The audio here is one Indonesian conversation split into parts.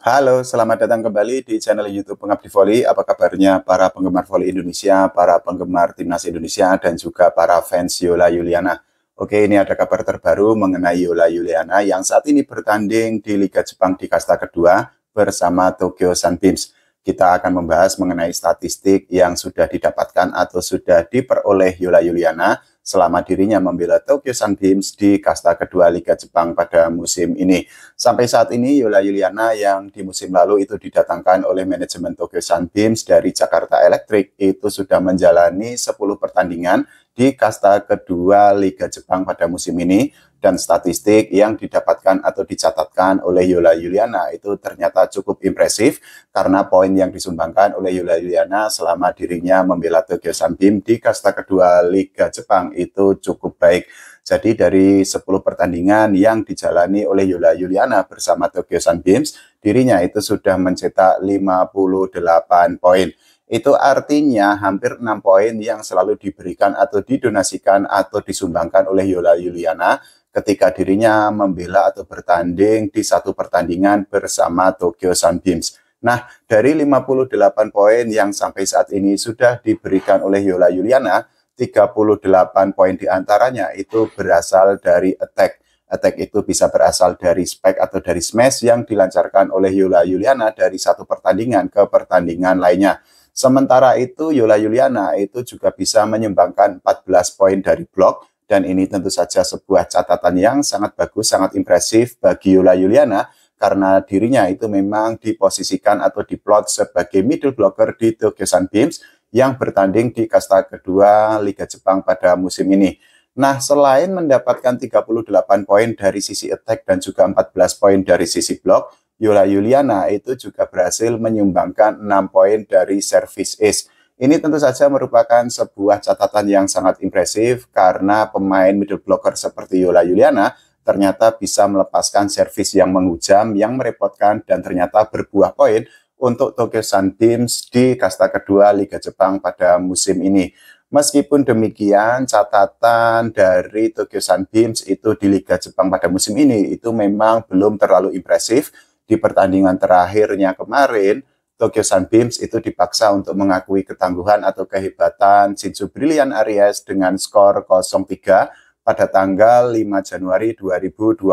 Halo, selamat datang kembali di channel YouTube Pengabdi Voli. Apa kabarnya para penggemar voli Indonesia, para penggemar timnas Indonesia, dan juga para fans Yola Yuliana? Oke, ini ada kabar terbaru mengenai Yola Yuliana yang saat ini bertanding di Liga Jepang di kasta kedua bersama Tokyo Sunbeams. Kita akan membahas mengenai statistik yang sudah didapatkan atau sudah diperoleh Yola Yuliana selama dirinya membela Tokyo Sunbeams di kasta kedua Liga Jepang pada musim ini. Sampai saat ini Yola Yuliana yang di musim lalu itu didatangkan oleh manajemen Tokyo Sunbeams dari Jakarta Electric itu sudah menjalani 10 pertandingan di kasta kedua Liga Jepang pada musim ini, dan statistik yang didapatkan atau dicatatkan oleh Yola Yuliana itu ternyata cukup impresif karena poin yang disumbangkan oleh Yola Yuliana selama dirinya membela Tokyo Sunbeams di kasta kedua Liga Jepang itu cukup baik. Jadi dari 10 pertandingan yang dijalani oleh Yola Yuliana bersama Tokyo Sunbeams, dirinya itu sudah mencetak 58 poin. Itu artinya hampir 6 poin yang selalu diberikan atau didonasikan atau disumbangkan oleh Yola Yuliana ketika dirinya membela atau bertanding di satu pertandingan bersama Tokyo Sunbeams. Nah, dari 58 poin yang sampai saat ini sudah diberikan oleh Yola Yuliana, 38 poin diantaranya itu berasal dari attack. Attack itu bisa berasal dari spek atau dari smash yang dilancarkan oleh Yola Yuliana dari satu pertandingan ke pertandingan lainnya. Sementara itu Yola Yuliana itu juga bisa menyumbangkan 14 poin dari blok, dan ini tentu saja sebuah catatan yang sangat bagus, sangat impresif bagi Yola Yuliana karena dirinya itu memang diposisikan atau diplot sebagai middle blocker di Tokyo Sunbeams yang bertanding di kasta kedua Liga Jepang pada musim ini. Nah, selain mendapatkan 38 poin dari sisi attack dan juga 14 poin dari sisi blok, Yola Yuliana itu juga berhasil menyumbangkan 6 poin dari service ace. Ini tentu saja merupakan sebuah catatan yang sangat impresif karena pemain middle blocker seperti Yola Yuliana ternyata bisa melepaskan servis yang menghujam, yang merepotkan, dan ternyata berbuah poin untuk Tokyo Sunbeams di kasta kedua Liga Jepang pada musim ini. Meskipun demikian, catatan dari Tokyo Sunbeams itu di Liga Jepang pada musim ini itu memang belum terlalu impresif. Di pertandingan terakhirnya kemarin, Tokyo Sunbeams itu dipaksa untuk mengakui ketangguhan atau kehebatan Shinsu Brilliant Aries dengan skor 0-3 pada tanggal 5 Januari 2024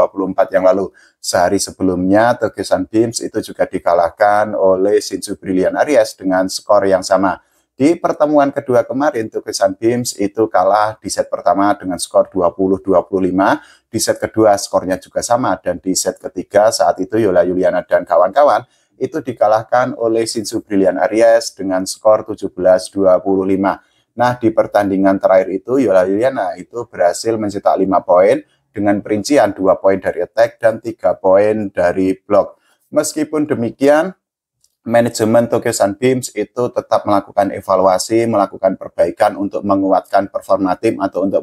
yang lalu. Sehari sebelumnya, Tokyo Sunbeams itu juga dikalahkan oleh Shinsu Brilliant Aries dengan skor yang sama. Di pertemuan kedua kemarin, Tokyo Sunbeams itu kalah di set pertama dengan skor 20-25, di set kedua skornya juga sama, dan di set ketiga saat itu Yola Yuliana dan kawan-kawan itu dikalahkan oleh Shinsu Brilliant Aries dengan skor 17-25. Nah, di pertandingan terakhir itu Yola Yuliana itu berhasil mencetak 5 poin dengan perincian 2 poin dari attack dan 3 poin dari block. Meskipun demikian, manajemen Tokyo Sunbeams itu tetap melakukan evaluasi, melakukan perbaikan untuk menguatkan performa tim atau untuk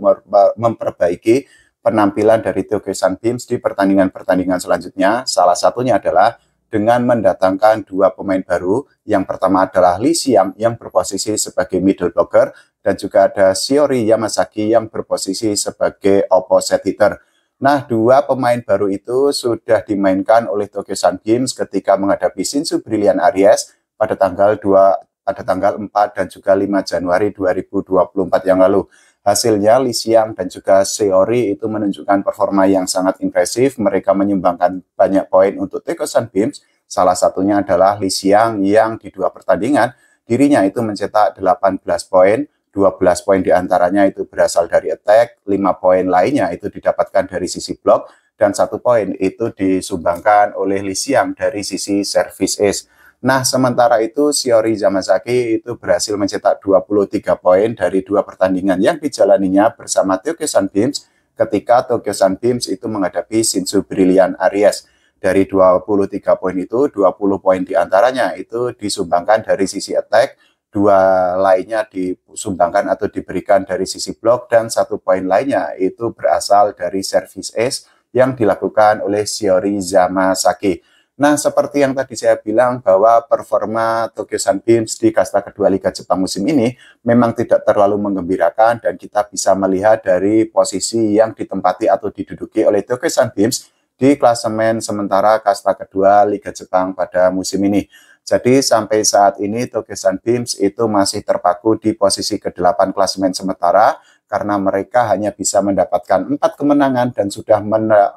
memperbaiki penampilan dari Tokyo Sunbeams di pertandingan-pertandingan selanjutnya. Salah satunya adalah dengan mendatangkan 2 pemain baru. Yang pertama adalah Lee Xiang yang berposisi sebagai middle blocker, dan juga ada Shiori Yamasaki yang berposisi sebagai opposite hitter. Nah, 2 pemain baru itu sudah dimainkan oleh Tokyo Sunbeams ketika menghadapi Shinsu Brilliant Aries pada tanggal 4 dan juga 5 Januari 2024 yang lalu. Hasilnya Lee Xiang dan juga Shiori itu menunjukkan performa yang sangat impresif. Mereka menyumbangkan banyak poin untuk Tokyo Sunbeams. Salah satunya adalah Lee Xiang yang di 2 pertandingan dirinya itu mencetak 18 poin. 12 poin diantaranya itu berasal dari attack, 5 poin lainnya itu didapatkan dari sisi block, dan 1 poin itu disumbangkan oleh Lee Xiang dari sisi service ace. Nah, sementara itu Shiori Yamasaki itu berhasil mencetak 23 poin dari 2 pertandingan yang dijalaninya bersama Tokyo Sunbeams ketika Tokyo Sunbeams itu menghadapi Shinsu Brilliant Aries. Dari 23 poin itu, 20 poin diantaranya itu disumbangkan dari sisi attack, 2 lainnya disumbangkan atau diberikan dari sisi blok, dan 1 poin lainnya itu berasal dari service ace yang dilakukan oleh Shiori Yamasaki. Nah, seperti yang tadi saya bilang bahwa performa Tokyo Sunbeams di kasta kedua Liga Jepang musim ini memang tidak terlalu menggembirakan, dan kita bisa melihat dari posisi yang ditempati atau diduduki oleh Tokyo Sunbeams di klasemen sementara kasta kedua Liga Jepang pada musim ini. Jadi sampai saat ini Tokyo Sunbeams itu masih terpaku di posisi ke-8 klasemen sementara karena mereka hanya bisa mendapatkan 4 kemenangan dan sudah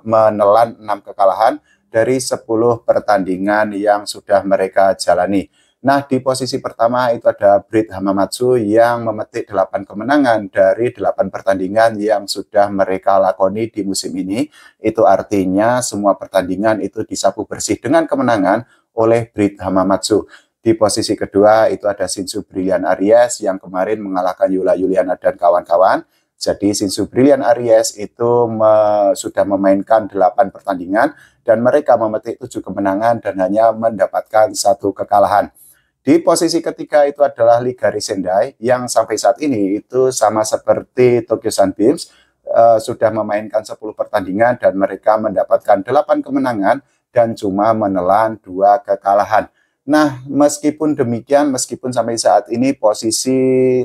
menelan 6 kekalahan dari 10 pertandingan yang sudah mereka jalani. Nah, di posisi pertama itu ada Brit Hamamatsu yang memetik 8 kemenangan dari 8 pertandingan yang sudah mereka lakoni di musim ini. Itu artinya semua pertandingan itu disapu bersih dengan kemenangan oleh Brit Hamamatsu. Di posisi kedua itu ada Shinsu Brilliant Aries yang kemarin mengalahkan Yula Yuliana dan kawan-kawan. Jadi Shinsu Brilliant Aries itu sudah memainkan 8 pertandingan dan mereka memetik 7 kemenangan dan hanya mendapatkan 1 kekalahan. Di posisi ketiga itu adalah Ligari Sendai yang sampai saat ini itu sama seperti Tokyo Sunbeams sudah memainkan 10 pertandingan dan mereka mendapatkan 8 kemenangan dan cuma menelan 2 kekalahan. Nah, meskipun demikian, meskipun sampai saat ini posisi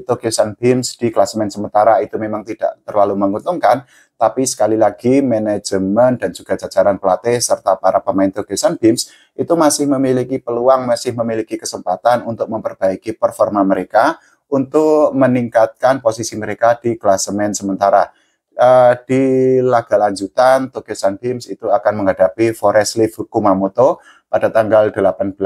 Tokyo Sunbeams di klasemen sementara itu memang tidak terlalu menguntungkan, tapi sekali lagi manajemen dan juga jajaran pelatih serta para pemain Tokyo Sunbeams itu masih memiliki peluang, masih memiliki kesempatan untuk memperbaiki performa mereka untuk meningkatkan posisi mereka di klasemen sementara. Di laga lanjutan Tokyo Sunbeams itu akan menghadapi Forest Leaf Kumamoto pada tanggal 18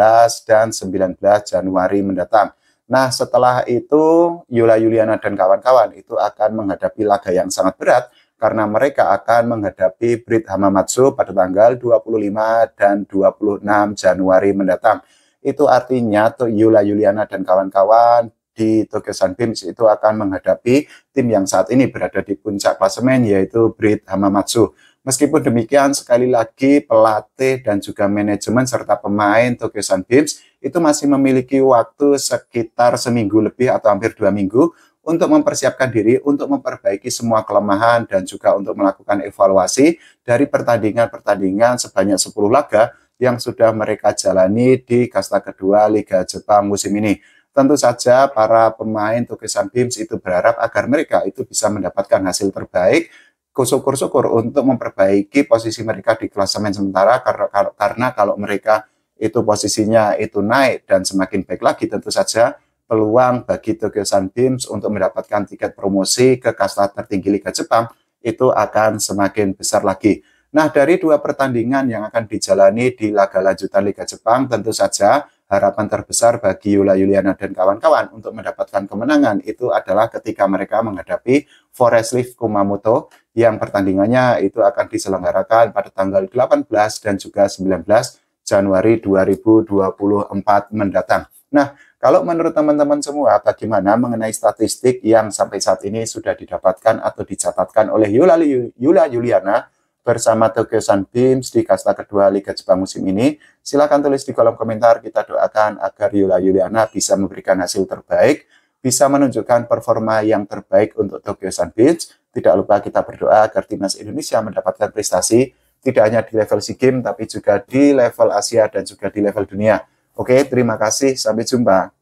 dan 19 Januari mendatang. Nah, setelah itu Yula Yuliana dan kawan-kawan itu akan menghadapi laga yang sangat berat karena mereka akan menghadapi Brit Hamamatsu pada tanggal 25 dan 26 Januari mendatang. Itu artinya Yula Yuliana dan kawan-kawan di Tokyo Sunbeams itu akan menghadapi tim yang saat ini berada di puncak klasemen yaitu Brit Hamamatsu. Meskipun demikian, sekali lagi pelatih dan juga manajemen serta pemain Tokyo Sunbeams itu masih memiliki waktu sekitar seminggu lebih atau hampir 2 minggu untuk mempersiapkan diri, untuk memperbaiki semua kelemahan dan juga untuk melakukan evaluasi dari pertandingan-pertandingan sebanyak 10 laga yang sudah mereka jalani di kasta kedua Liga Jepang musim ini. Tentu saja para pemain Tokyo Sunbeams itu berharap agar mereka itu bisa mendapatkan hasil terbaik, syukur-syukur untuk memperbaiki posisi mereka di klasemen sementara karena kalau mereka itu posisinya itu naik dan semakin baik lagi, tentu saja peluang bagi Tokyo Sunbeams untuk mendapatkan tiket promosi ke kasta tertinggi Liga Jepang itu akan semakin besar lagi. Nah, dari 2 pertandingan yang akan dijalani di laga lanjutan Liga Jepang, tentu saja harapan terbesar bagi Yula Yuliana dan kawan-kawan untuk mendapatkan kemenangan itu adalah ketika mereka menghadapi Forest Leaf Kumamoto yang pertandingannya itu akan diselenggarakan pada tanggal 18 dan juga 19 Januari 2024 mendatang. Nah, kalau menurut teman-teman semua, bagaimana mengenai statistik yang sampai saat ini sudah didapatkan atau dicatatkan oleh Yula Yuliana bersama Tokyo Sunbeams di kasta kedua Liga Jepang musim ini? Silahkan tulis di kolom komentar. Kita doakan agar Yula Yuliana bisa memberikan hasil terbaik, bisa menunjukkan performa yang terbaik untuk Tokyo Sunbeams. Tidak lupa kita berdoa agar timnas Indonesia mendapatkan prestasi tidak hanya di level SEA Games tapi juga di level Asia dan juga di level dunia. Oke, terima kasih. Sampai jumpa.